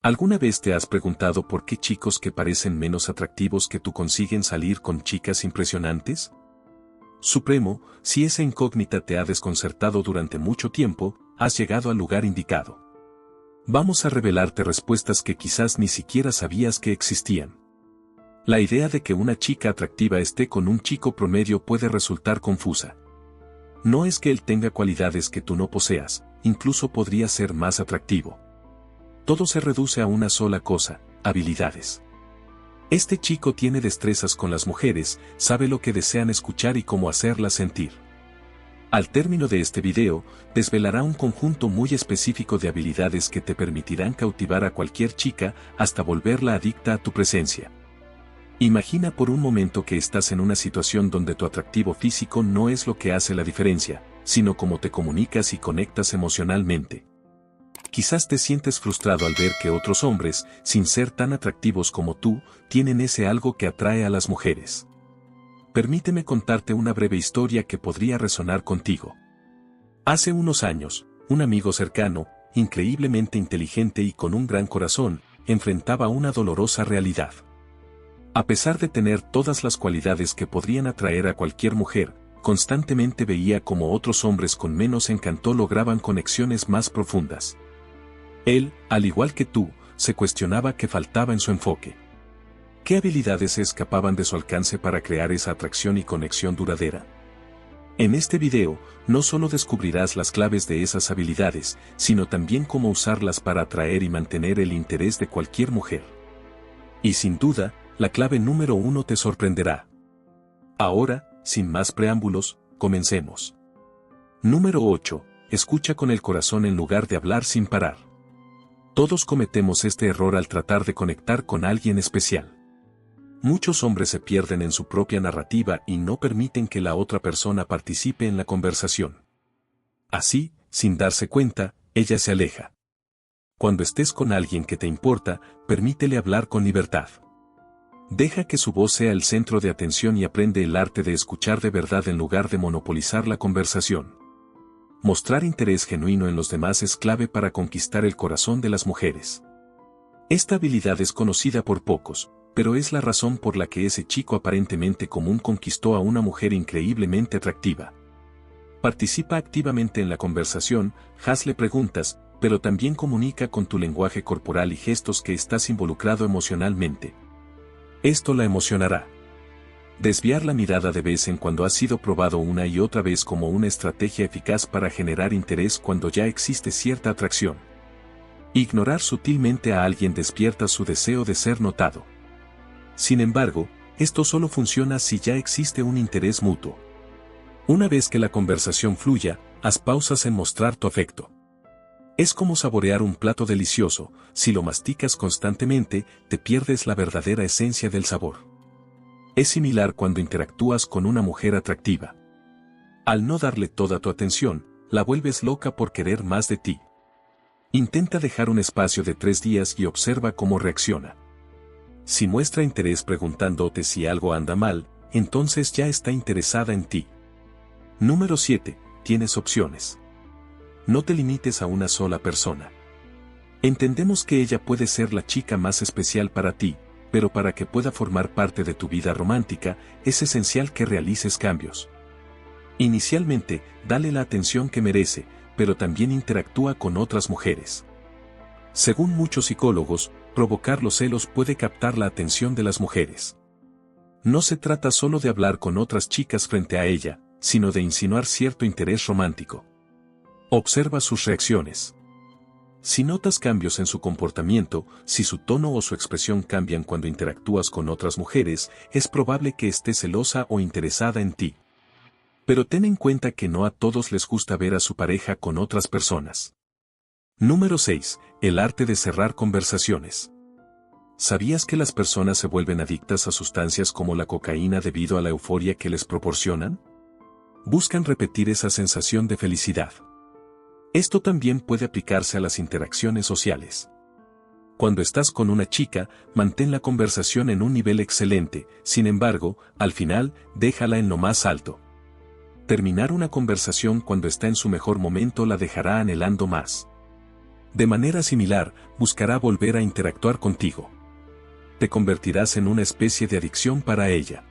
¿Alguna vez te has preguntado por qué chicos que parecen menos atractivos que tú consiguen salir con chicas impresionantes? Supremo, si esa incógnita te ha desconcertado durante mucho tiempo, has llegado al lugar indicado. Vamos a revelarte respuestas que quizás ni siquiera sabías que existían. La idea de que una chica atractiva esté con un chico promedio puede resultar confusa. No es que él tenga cualidades que tú no poseas, incluso podría ser más atractivo. Todo se reduce a una sola cosa: habilidades. Este chico tiene destrezas con las mujeres, sabe lo que desean escuchar y cómo hacerlas sentir. Al término de este video, desvelará un conjunto muy específico de habilidades que te permitirán cautivar a cualquier chica hasta volverla adicta a tu presencia. Imagina por un momento que estás en una situación donde tu atractivo físico no es lo que hace la diferencia, sino cómo te comunicas y conectas emocionalmente. Quizás te sientes frustrado al ver que otros hombres, sin ser tan atractivos como tú, tienen ese algo que atrae a las mujeres. Permíteme contarte una breve historia que podría resonar contigo. Hace unos años, un amigo cercano, increíblemente inteligente y con un gran corazón, enfrentaba una dolorosa realidad. A pesar de tener todas las cualidades que podrían atraer a cualquier mujer, constantemente veía cómo otros hombres con menos encanto lograban conexiones más profundas. Él, al igual que tú, se cuestionaba qué faltaba en su enfoque. ¿Qué habilidades se escapaban de su alcance para crear esa atracción y conexión duradera? En este video, no solo descubrirás las claves de esas habilidades, sino también cómo usarlas para atraer y mantener el interés de cualquier mujer. Y sin duda, la clave número 1 te sorprenderá. Ahora, sin más preámbulos, comencemos. Número 8. Escucha con el corazón en lugar de hablar sin parar. Todos cometemos este error al tratar de conectar con alguien especial. Muchos hombres se pierden en su propia narrativa y no permiten que la otra persona participe en la conversación. Así, sin darse cuenta, ella se aleja. Cuando estés con alguien que te importa, permítele hablar con libertad. Deja que su voz sea el centro de atención y aprende el arte de escuchar de verdad en lugar de monopolizar la conversación. Mostrar interés genuino en los demás es clave para conquistar el corazón de las mujeres. Esta habilidad es conocida por pocos, pero es la razón por la que ese chico aparentemente común conquistó a una mujer increíblemente atractiva. Participa activamente en la conversación, hazle preguntas, pero también comunica con tu lenguaje corporal y gestos que estás involucrado emocionalmente. Esto la emocionará. Desviar la mirada de vez en cuando ha sido probado una y otra vez como una estrategia eficaz para generar interés cuando ya existe cierta atracción. Ignorar sutilmente a alguien despierta su deseo de ser notado. Sin embargo, esto solo funciona si ya existe un interés mutuo. Una vez que la conversación fluya, haz pausas en mostrar tu afecto. Es como saborear un plato delicioso: si lo masticas constantemente, te pierdes la verdadera esencia del sabor. Es similar cuando interactúas con una mujer atractiva. Al no darle toda tu atención, la vuelves loca por querer más de ti. Intenta dejar un espacio de 3 días y observa cómo reacciona. Si muestra interés preguntándote si algo anda mal, entonces ya está interesada en ti. Número 7. Tienes opciones. No te limites a una sola persona. Entendemos que ella puede ser la chica más especial para ti, pero para que pueda formar parte de tu vida romántica, es esencial que realices cambios. Inicialmente, dale la atención que merece, pero también interactúa con otras mujeres. Según muchos psicólogos, provocar los celos puede captar la atención de las mujeres. No se trata solo de hablar con otras chicas frente a ella, sino de insinuar cierto interés romántico. Observa sus reacciones. Si notas cambios en su comportamiento, si su tono o su expresión cambian cuando interactúas con otras mujeres, es probable que esté celosa o interesada en ti. Pero ten en cuenta que no a todos les gusta ver a su pareja con otras personas. Número 6. El arte de cerrar conversaciones. ¿Sabías que las personas se vuelven adictas a sustancias como la cocaína debido a la euforia que les proporcionan? Buscan repetir esa sensación de felicidad. Esto también puede aplicarse a las interacciones sociales. Cuando estás con una chica, mantén la conversación en un nivel excelente, sin embargo, al final, déjala en lo más alto. Terminar una conversación cuando está en su mejor momento la dejará anhelando más. De manera similar, buscará volver a interactuar contigo. Te convertirás en una especie de adicción para ella.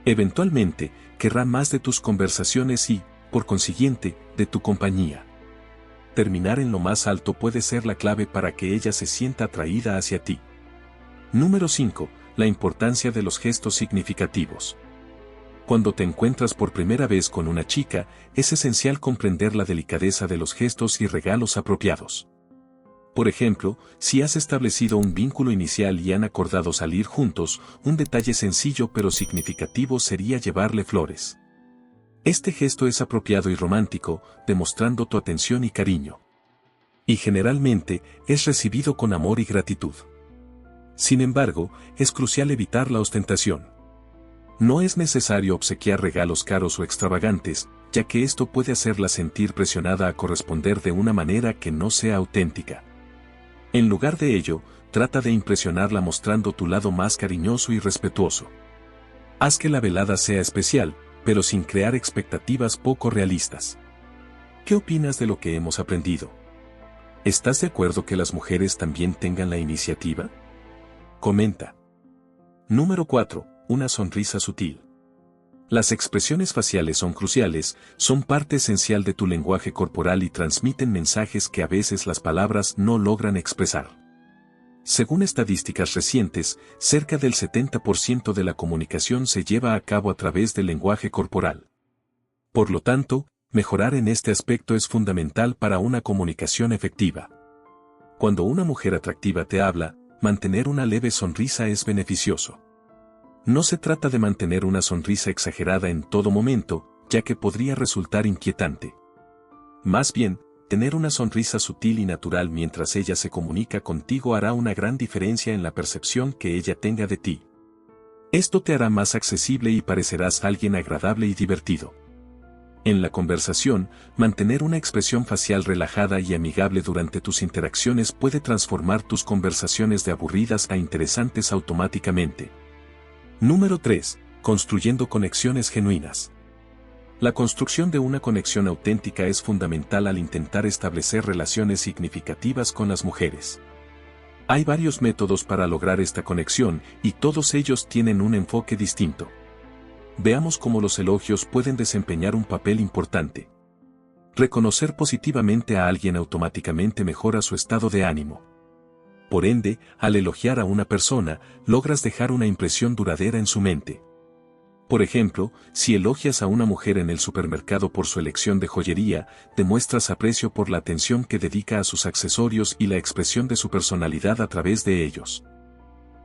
Eventualmente, querrá más de tus conversaciones y, por consiguiente, de tu compañía. Terminar en lo más alto puede ser la clave para que ella se sienta atraída hacia ti. Número 5. La importancia de los gestos significativos. Cuando te encuentras por primera vez con una chica, es esencial comprender la delicadeza de los gestos y regalos apropiados. Por ejemplo, si has establecido un vínculo inicial y han acordado salir juntos, un detalle sencillo pero significativo sería llevarle flores. Este gesto es apropiado y romántico, demostrando tu atención y cariño. Y generalmente, es recibido con amor y gratitud. Sin embargo, es crucial evitar la ostentación. No es necesario obsequiar regalos caros o extravagantes, ya que esto puede hacerla sentir presionada a corresponder de una manera que no sea auténtica. En lugar de ello, trata de impresionarla mostrando tu lado más cariñoso y respetuoso. Haz que la velada sea especial, pero sin crear expectativas poco realistas. ¿Qué opinas de lo que hemos aprendido? ¿Estás de acuerdo que las mujeres también tengan la iniciativa? Comenta. Número 4. Una sonrisa sutil. Las expresiones faciales son cruciales, son parte esencial de tu lenguaje corporal y transmiten mensajes que a veces las palabras no logran expresar. Según estadísticas recientes, cerca del 70% de la comunicación se lleva a cabo a través del lenguaje corporal. Por lo tanto, mejorar en este aspecto es fundamental para una comunicación efectiva. Cuando una mujer atractiva te habla, mantener una leve sonrisa es beneficioso. No se trata de mantener una sonrisa exagerada en todo momento, ya que podría resultar inquietante. Más bien, tener una sonrisa sutil y natural mientras ella se comunica contigo hará una gran diferencia en la percepción que ella tenga de ti. Esto te hará más accesible y parecerás alguien agradable y divertido. En la conversación, mantener una expresión facial relajada y amigable durante tus interacciones puede transformar tus conversaciones de aburridas a interesantes automáticamente. Número 3. Construyendo conexiones genuinas. La construcción de una conexión auténtica es fundamental al intentar establecer relaciones significativas con las mujeres. Hay varios métodos para lograr esta conexión y todos ellos tienen un enfoque distinto. Veamos cómo los elogios pueden desempeñar un papel importante. Reconocer positivamente a alguien automáticamente mejora su estado de ánimo. Por ende, al elogiar a una persona, logras dejar una impresión duradera en su mente. Por ejemplo, si elogias a una mujer en el supermercado por su elección de joyería, demuestras aprecio por la atención que dedica a sus accesorios y la expresión de su personalidad a través de ellos.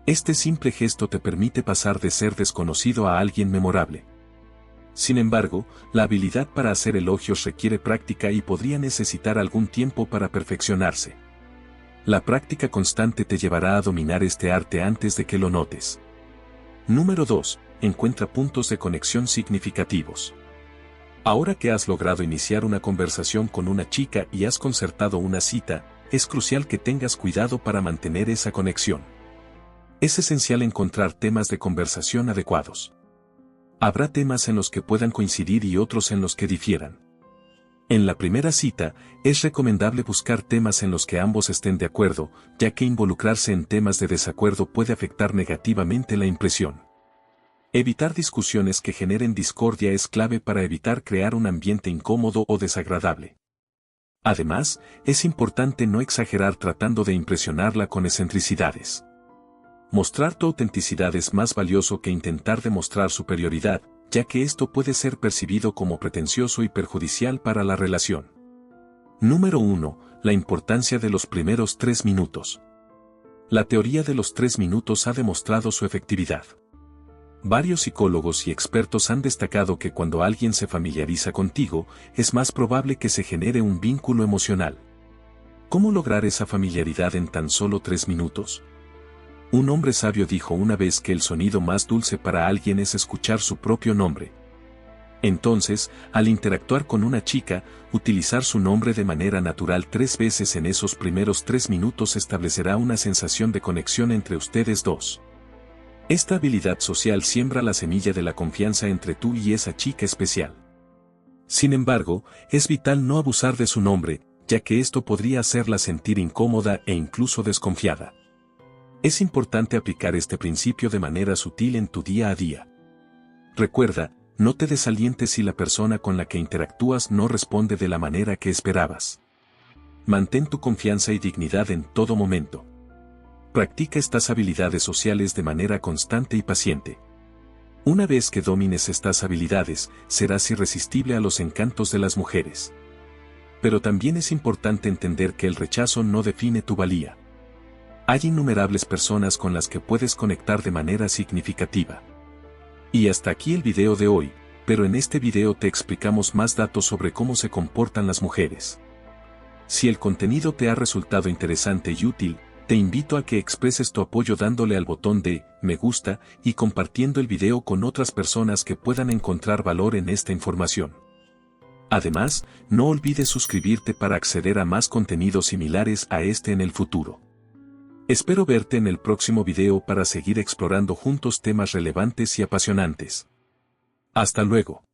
Este simple gesto te permite pasar de ser desconocido a alguien memorable. Sin embargo, la habilidad para hacer elogios requiere práctica y podría necesitar algún tiempo para perfeccionarse. La práctica constante te llevará a dominar este arte antes de que lo notes. Número 2. Encuentra puntos de conexión significativos. Ahora que has logrado iniciar una conversación con una chica y has concertado una cita, es crucial que tengas cuidado para mantener esa conexión. Es esencial encontrar temas de conversación adecuados. Habrá temas en los que puedan coincidir y otros en los que difieran. En la primera cita, es recomendable buscar temas en los que ambos estén de acuerdo, ya que involucrarse en temas de desacuerdo puede afectar negativamente la impresión. Evitar discusiones que generen discordia es clave para evitar crear un ambiente incómodo o desagradable. Además, es importante no exagerar tratando de impresionarla con excentricidades. Mostrar tu autenticidad es más valioso que intentar demostrar superioridad, ya que esto puede ser percibido como pretencioso y perjudicial para la relación. Número 1. La importancia de los primeros 3 minutos. La teoría de los 3 minutos ha demostrado su efectividad. Varios psicólogos y expertos han destacado que cuando alguien se familiariza contigo, es más probable que se genere un vínculo emocional. ¿Cómo lograr esa familiaridad en tan solo 3 minutos? Un hombre sabio dijo una vez que el sonido más dulce para alguien es escuchar su propio nombre. Entonces, al interactuar con una chica, utilizar su nombre de manera natural 3 veces en esos primeros 3 minutos establecerá una sensación de conexión entre ustedes dos. Esta habilidad social siembra la semilla de la confianza entre tú y esa chica especial. Sin embargo, es vital no abusar de su nombre, ya que esto podría hacerla sentir incómoda e incluso desconfiada. Es importante aplicar este principio de manera sutil en tu día a día. Recuerda, no te desalientes si la persona con la que interactúas no responde de la manera que esperabas. Mantén tu confianza y dignidad en todo momento. Practica estas habilidades sociales de manera constante y paciente. Una vez que domines estas habilidades, serás irresistible a los encantos de las mujeres. Pero también es importante entender que el rechazo no define tu valía. Hay innumerables personas con las que puedes conectar de manera significativa. Y hasta aquí el video de hoy, pero en este video te explicamos más datos sobre cómo se comportan las mujeres. Si el contenido te ha resultado interesante y útil, te invito a que expreses tu apoyo dándole al botón de me gusta y compartiendo el video con otras personas que puedan encontrar valor en esta información. Además, no olvides suscribirte para acceder a más contenidos similares a este en el futuro. Espero verte en el próximo video para seguir explorando juntos temas relevantes y apasionantes. Hasta luego.